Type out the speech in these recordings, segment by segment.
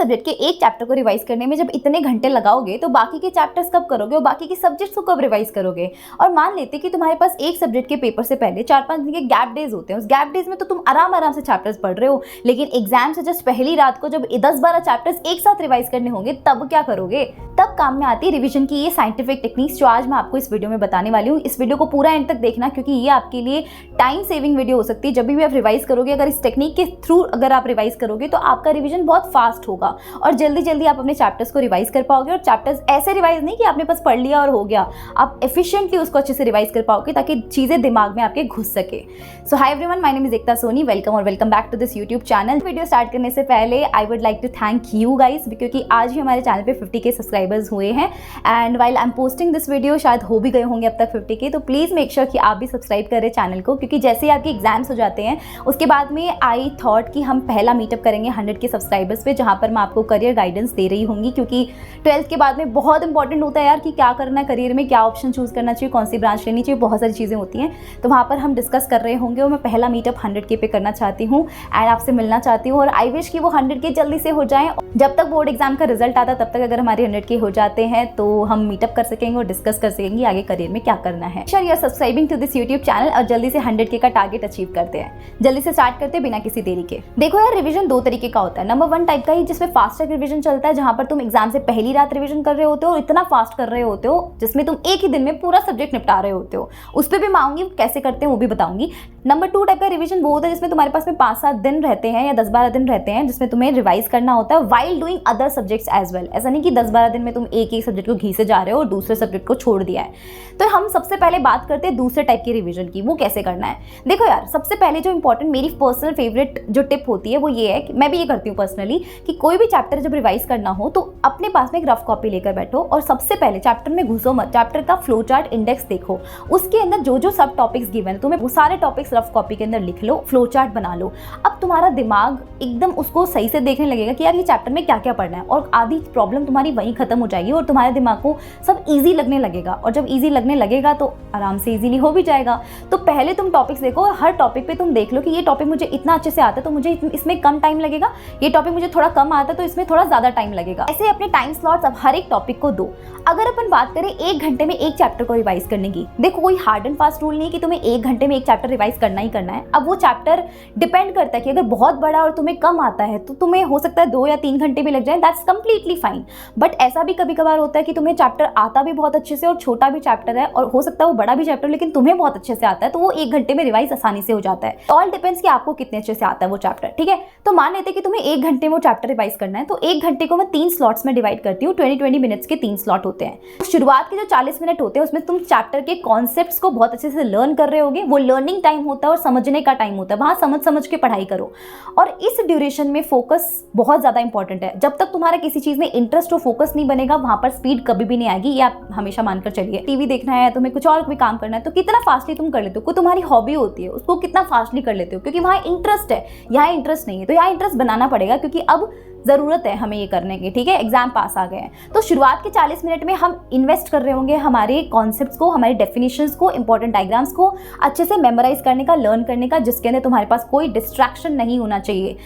Subject के एक chapter को रिवाइज करने में जब इतने घंटे लगाओगे तो बाकी के चैप्टर्स कब करोगे और बाकी के सब्जेक्ट्स को कब रिवाइज करोगे। और मान लेते कि तुम्हारे पास एक सब्जेक्ट के पेपर से पहले 4-5 दिन के गैप डेज होते हैं, उस गैप डेज में तो तुम आराम से चैप्टर्स पढ़ रहे हो, लेकिन एग्जाम से जस्ट पहली रात को जब 10-12 चैप्टर्स एक साथ रिवाइज करने होंगे तब क्या करोगे। तब काम में आती है रिवीजन की ये साइंटिफिक टेक्निक्स जो आज मैं आपको इस वीडियो में बताने वाली हूँ। इस वीडियो को पूरा एंड तक देखना क्योंकि ये आपके लिए टाइम सेविंग वीडियो हो सकती है। जब भी आप रिवाइज करोगे, अगर इस टेक्निक के थ्रू अगर आप रिवाइज करोगे तो आपका रिवीजन बहुत फास्ट होगा और जल्दी आप अपने चैप्टर्स को रिवाइज कर पाओगे। और चैप्टर्स ऐसे रिवाइज नहीं कि आपने बस पढ़ लिया और हो गया, आप एफिशिएंटली उसको अच्छे से रिवाइज कर पाओगे ताकि चीजें दिमाग में आपके घुस सके। So hi everyone, my name is Ekta Soni, welcome और welcome back to this YouTube channel. Video start करने से पहले I would like to thank you guys, क्योंकि आज ही हमारे चैनल पे 50K सब्सक्राइबर्स हुए हैं and while I am posting this video शायद हो भी गए होंगे अब तक 50K। तो प्लीज़ मेक श्योर कि आप भी सब्सक्राइब करें चैनल को, क्योंकि जैसे ही आपके एग्जाम्स हो जाते हैं उसके बाद में आई थॉट कि हम पहला मीटअप करेंगे 100K सब्सक्राइबर्स पे, जहाँ पर मैं आपको करियर गाइडेंस दे रही होंगी। क्योंकि 12th के बाद में बहुत इंपॉर्टेंट होता है यार कि क्या करना है करियर में, क्या ऑप्शन चूज़ करना चाहिए, कौन सी ब्रांच लेनी चाहिए, बहुत सारी चीज़ें होती हैं। तो वहाँ पर हम डिस्कस कर रहे होंगे और मैं पहला मीटअप 100K पे करना चाहती हूँ एंड आपसे मिलना चाहती हूँ। और आई विश कि वो 100K जल्दी से हो जाएं। जब तक बोर्ड एग्जाम का रिजल्ट आता तब तक अगर हमारे 100K हो जाते हैं तो हम मीटअप कर सकेंगे और डिस्कस कर सकेंगे आगे करियर में क्या करना है। Sure you are subscribing to this YouTube channel और जल्दी से 100K का टारगेट अचीव करते हैं। जल्दी से स्टार्ट करते हैं बिना किसी देरी के। देखो यार, रिवीजन दो तरीके का होता है। नंबर 1 टाइप का ही जिसमें फास्ट ट्रैक रिवीजन चलता है, जहां पर तुम एग्जाम से पहली रात रिवीजन कर रहे होते हो और इतना फास्ट कर रहे होते हो जिसमें तुम एक ही दिन में पूरा सब्जेक्ट निपटा रहे होते हो। उस पर भी मैं आऊंगी, कैसे करते हैं वो भी बताऊंगी। नंबर 2 टाइप का रिवीजन वो होता है जिसमें तुम्हारे पास में 5-7 दिन रहते हैं या 10-12 दिन रहते हैं, जिसमें तुम्हें रिवाइज करना होता है while doing other subjects as well. ऐसा नहीं कि 10-12 दिन में तुम एक सब्जेक्ट को घीसे जा रहे हो और दूसरे सब्जेक्ट को छोड़ दिया है। तो हम सबसे पहले बात करते हैं दूसरे टाइप की रिवीजन की, वो कैसे करना है। देखो यार, सबसे पहले जो इंपॉर्टेंट मेरी पर्सनल फेवरेट जो टिप होती है वो ये है कि मैं भी ये करती हूँ पर्सनली, कि कोई भी चैप्टर जब रिवाइज करना हो तो अपने पास में एक रफ कॉपी लेकर बैठो और सबसे पहले चैप्टर में घुसो मत, चैप्टर का फ्लो चार्ट इंडेक्स देखो, उसके अंदर जो जो सब टॉपिक्स गिवन है तुम्हें वो सारे टॉपिक्स रफ कॉपी के अंदर लिख लो, फ्लो चार्ट बना लो। अब तुम्हारा दिमाग एकदम उसको सही से देखने लगेगा कि यार ये चैप्टर में क्या क्या पढ़ना है, और आधी प्रॉब्लम तुम्हारी वहीं खत्म हो जाएगी और तुम्हारे दिमाग को सब ईजी लगने लगेगा। और जब ईजी लगने लगेगा तो आराम से ईजीली हो भी जाएगा। तो पहले तुम टॉपिक्स देखो और हर टॉपिक पे तुम देख लो कि ये टॉपिक मुझे इतना अच्छे से आता है तो मुझे इसमें कम टाइम लगेगा, ये टॉपिक मुझे थोड़ा कम आता है तो इसमें थोड़ा ज्यादा टाइम लगेगा। ऐसे अपने टाइम स्लॉट्स अब हर एक टॉपिक को दो। अगर अपन बात करें 1 घंटे में एक चैप्टर को रिवाइज करने की, देखो कोई हार्ड एंड फास्ट रूल नहीं है कि तुम्हें 1 घंटे में एक चैप्टर रिवाइज करना ही करना है। अब वो चैप्टर डिपेंड करता है कि अगर बहुत बड़ा और तुम्हें कम आता है तो तुम्हें हो सकता है 2 या 3 घंटे भी लग जाए, दैट्स कंप्लीटली फाइन। बट ऐसा भी कभी कभार होता है कि तुम्हें चैप्टर आता भी बहुत अच्छे से और छोटा भी चैप्टर है और हो सकता है वो बड़ा भी चैप्टर लेकिन तुम्हें बहुत अच्छे से आता है, तो वो 1 घंटे में रिवाइज आसानी से हो जाता है। ऑल डिपेंड्स कि आपको कितने अच्छे से आता है वो चैप्टर, ठीक है। तो मान लेते कि तुम्हें 1 घंटे में वो चैप्टर रिवाइज करना है, तो 1 घंटे को मैं 3 स्लॉट्स में डिवाइड करती हूँ। 20-20 मिनट्स के 3 स्लॉट होते हैं। शुरुआत के जो 40 मिनट होते हैं उसमें तुम चैप्टर के कॉन्सेप्ट्स को बहुत अच्छे से लर्न कर रहे होगे, वो लर्निंग टाइम होता है और समझने का टाइम होता है, वहां समझ के पढ़ाई करो। और इस ड्यूरेशन में फोकस बहुत ज्यादा इंपॉर्टेंट है। जब तक तुम्हारा किसी चीज में इंटरेस्ट और फोकस नहीं बनेगा वहां पर स्पीड कभी भी नहीं आएगी, ये आप हमेशा मानकर चलिए। टीवी देखना है, तुम्हें कुछ और भी काम करना है तो कितना फास्टली तुम कर लेते हो, कोई तुम्हारी हॉबी होती है उसको कितना फास्टली कर लेते हो, क्योंकि वहां इंटरेस्ट है, यहाँ इंटरेस्ट नहीं है। तो यहाँ इंटरेस्ट बनाना पड़ेगा क्योंकि अब जरूरत है हमें ये करने की, ठीक है। एग्जाम पास आ गए हैं तो शुरुआत के 40 मिनट में हम इन्वेस्ट कर रहे होंगे हमारे कॉन्सेप्ट्स को, हमारे डेफिनेशंस को, इंपॉर्टेंट डायग्राम्स को अच्छे से मेमोराइज करने का, लर्न करने का, जिसके अंदर तुम्हारे पास कोई डिस्ट्रैक्शन नहीं होना चाहिए।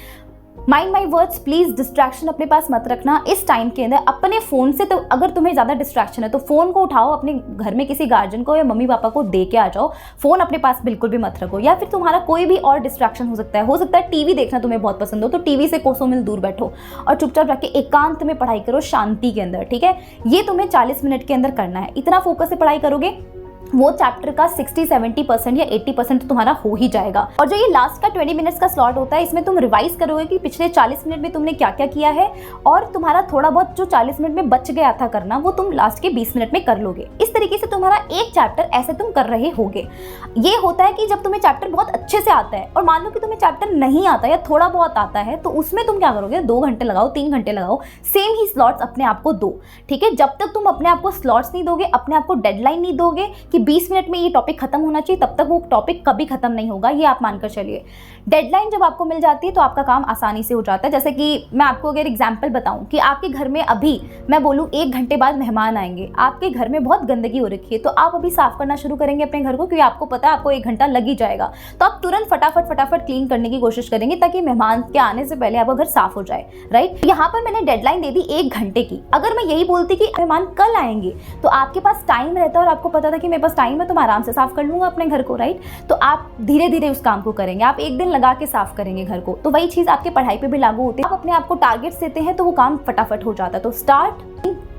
Mind my words, please distraction अपने पास मत रखना इस टाइम के अंदर। अपने फोन से तो अगर तुम्हें ज्यादा डिस्ट्रैक्शन है तो फोन को उठाओ, अपने घर में किसी गार्जियन को या मम्मी पापा को दे के आ जाओ। फोन अपने पास बिल्कुल भी मत रखो। या फिर तुम्हारा कोई भी और डिस्ट्रैक्शन हो सकता है टीवी देखना तुम्हें बहुत पसंद हो तो टीवी से कोसों मील दूर बैठो और चुपचाप जाके एकांत में पढ़ाई करो, शांति के अंदर, ठीक है। ये तुम्हें 40 मिनट के अंदर करना है। इतना फोकस से पढ़ाई करोगे वो चैप्टर का 60-70% या 80% तो तुम्हारा हो ही जाएगा। और जो ये लास्ट का 20 मिनट्स का स्लॉट होता है इसमें तुम रिवाइज करोगे कि पिछले 40 मिनट में तुमने क्या क्या किया है और तुम्हारा थोड़ा बहुत जो 40 मिनट में बच गया था करना वो तुम लास्ट के 20 मिनट में कर लोगे। इस तरीके से तुम्हारा एक चैप्टर ऐसे तुम कर रहे होगे। ये होता है कि जब तुम्हें चैप्टर बहुत अच्छे से आता है और मान लो कि तुम्हें चैप्टर नहीं आता या थोड़ा बहुत आता है तो उसमें तुम क्या करोगे, 2 घंटे लगाओ, 3 घंटे लगाओ, सेम ही स्लॉट्स अपने आप को दो, ठीक है। जब तक तुम अपने आप को स्लॉट्स नहीं दोगे, अपने आप को डेडलाइन नहीं दोगे कि कि 20 मिनट में ये टॉपिक खत्म होना चाहिए, तब तक वो टॉपिक कभी खत्म नहीं होगा, ये आप मानकर चलिए। डेडलाइन जब आपको मिल जाती है तो आपका काम आसानी से हो जाता है। जैसे कि मैं आपको अगर एग्जाम्पल बताऊं कि आपके घर में अभी मैं बोलूँ 1 घंटे बाद मेहमान आएंगे, आपके घर में बहुत गंदगी हो रखी है, तो आप अभी साफ करना शुरू करेंगे अपने घर को, क्योंकि आपको पता है आपको 1 घंटा लग ही जाएगा। तो आप तुरंत फटाफट क्लीन करने की कोशिश करेंगे ताकि मेहमान के आने से पहले आपका घर साफ हो जाए, राइट। यहाँ पर मैंने डेडलाइन दे दी 1 घंटे की। अगर मैं यही बोलती कि मेहमान कल आएंगे तो आपके पास टाइम रहता और आपको पता था कि मेरे पास टाइम है तो मैं आराम से साफ कर लूंगा अपने घर को, राइट। तो आप धीरे धीरे उस काम को करेंगे, आप 1 दिन लगा के साफ करेंगे घर को। तो वही चीज आपकी पढ़ाई पे भी लागू होती है। आप अपने आप को टारगेट्स देते हैं तो वो काम फटाफट हो जाता है। तो start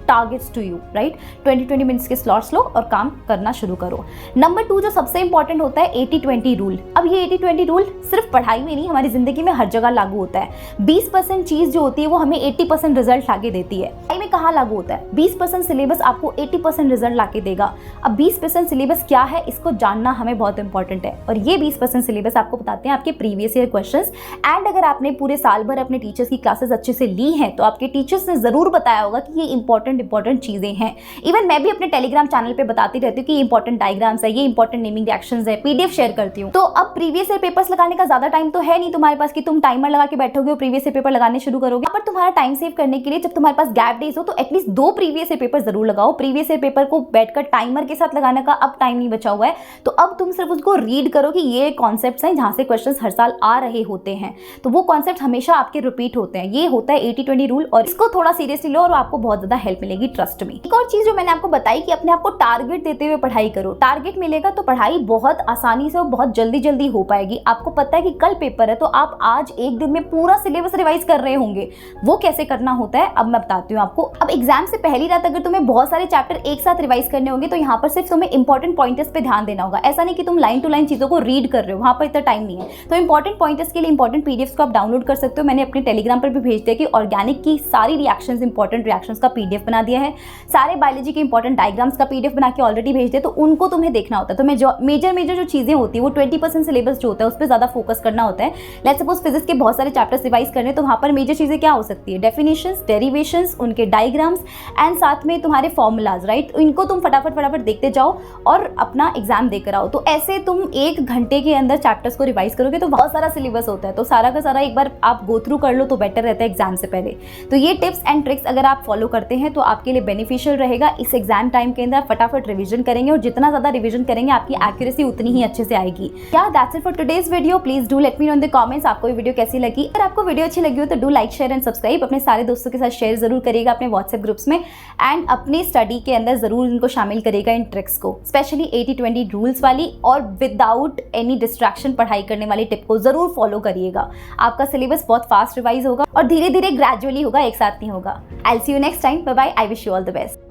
targets to you, right. 20-20 minutes के स्लॉट्स लो और काम करना शुरू करो। नंबर 2 जो सबसे इंपॉर्टेंट होता है 80-20 रूल। अब ये 80-20 रूल सिर्फ पढ़ाई में नहीं, हमारी जिंदगी में हर जगह लागू होता है। 20% चीज जो होती है वो हमें 80% रिजल्ट लाके देती है। पढ़ाई में कहाँ लागू होता है? 20% सिलेबस आपको 80% रिजल्ट लाके देगा। अब 20% सिलेबस क्या है इसको जानना हमें बहुत इंपॉर्टेंट है, और ये 20% सिलेबस आपको बताते हैं आपके प्रीवियस ईयर क्वेश्चंस। एंड अगर आपने पूरे साल भर अपने टीचर्स की क्लासेस अच्छे से ली हैं तो आपके टीचर्स ने जरूर बताया होगा कि ये इंपॉर्टेंट चीजें हैं। इवन मैं भी अपने टेलीग्राम चैनल पे बताती रहती हूँ कि ये इंपॉर्टेंट डायग्राम्स है, ये इंपॉर्टेंट नेमिंग रिएक्शंस है, पीडीएफ शेयर करती हूँ। तो अब प्रीवियस ईयर पेपर्स लगाने का ज्यादा टाइम तो है नहीं तुम्हारे पास कि तुम टाइमर लगा के बैठोगे और प्रीवियस ईयर पेपर लगाने शुरू करोगे। पर तुम्हारा टाइम सेव करने के लिए जब तुम्हारे पास गैप डेज हो तो एटलीस्ट 2 प्रीवियस ईयर पेपर जरूर लगाओ। प्रीवियस ईयर पेपर को बैठकर टाइमर के साथ लगाने का अब टाइम नहीं बचा हुआ है, तो अब तुम सिर्फ उसको रीड करो कि ये कॉन्सेप्ट्स हैं जहां से क्वेश्चंस हर साल आ रहे होते हैं, तो वो कॉन्सेप्ट हमेशा आपके रिपीट होते हैं। ये होता है 80-20 रूल, और इसको थोड़ा सीरियसली लो और आपको बहुत ज्यादा हेल्प मिलेगी, ट्रस्ट में। एक और चीज जो मैंने आपको बताई कि अपने आप को टारगेट देते हुए पढ़ाई करो। टारगेट मिलेगा तो पढ़ाई बहुत आसानी से और बहुत जल्दी हो पाएगी। आपको पता है कि कल पेपर है तो आप आज 1 दिन में पूरा सिलेबस रिवाइज कर रहे होंगे। वो कैसे करना होता है अब मैं बताती हूँ आपको। अब एग्जाम से पहली रात अगर तुम्हें बहुत सारे चैप्टर एक साथ रिवाइज करने होंगे तो यहाँ पर सिर्फ तुम्हें इंपॉर्टेंट पॉइंटर्स पे ध्यान देना होगा। ऐसा नहीं कि तुम लाइन टू लाइन चीजों को रीड कर रहे हो, वहां पर इतना टाइम नहीं है। तो इंपॉर्टेंट पॉइंटर्स के लिए इंपॉर्टेंट पीडीएफ को आप डाउनलोड कर सकते हो। मैंने अपने टेलीग्राम पर भी भेज दिया कि ऑर्गेनिक की सारी रिएक्शंस, इंपॉर्टेंट रिएक्शंस का पीडीएफ बना दिया है। सारे बायोलॉजी के इंपॉर्टेंट डायग्राम्स का पीडीएफ बना के ऑलरेडी भेज दे, तो उनको तुम्हें देखना होता है। तो मैं जो मेजर जो चीजें होती है वो 20% सिलेबस जो होता है उस पर ज्यादा फोकस करना होता है। लेट्स सपोज फिजिक्स के बहुत सारे चैप्टर्स रिवाइज करने, तो वहां पर मेजर चीजें क्या हो सकती है? डेफिनेशंस, डेरिवेशंस, उनके डायग्राम्स एंड साथ में तुम्हारे फॉर्मूलाज, राइट। इनको तुम फटाफट देखते जाओ और अपना एग्जाम देकर आओ। तो ऐसे तुम 1 घंटे के अंदर चैप्टर्स को रिवाइज करोगे तो बहुत सारा सिलेबस होता है, तो सारा का सारा एक बार आप गो थ्रू कर लो तो बेटर रहता है एग्जाम से पहले। तो ये टिप्स एंड ट्रिक्स अगर आप फॉलो करते हैं तो आपके लिए बेनिफिशियल रहेगा। इस एग्जाम टाइम के अंदर फटाफट रिवीजन करेंगे और जितना ज्यादा रिवीजन करेंगे आपकी एक्यूरेसी उतनी ही अच्छे से आएगी। क्या that's it for today's video. Please do let me know in the comments आपको ये वीडियो कैसी लगी। अगर आपको वीडियो अच्छी लगी हो तो do like, share and subscribe. अपने सारे दोस्तों के साथ शेयर जरूर करिएगा अपने व्हाट्सएप ग्रुप्स में, एंड अपने स्टडी के अंदर जरूर इनको शामिल करेगा इन ट्रिक्स को, स्पेशली 80-20 रूल्स वाली और विदाउट एनी डिस्ट्रैक्शन पढ़ाई करने वाली टिप को जरूर फॉलो करिएगा। आपका सिलेबस बहुत फास्ट रिवाइज होगा और धीरे धीरे ग्रेजुअली होगा, एक साथ नहीं होगा। I will see you next time. Bye bye. I wish you all the best.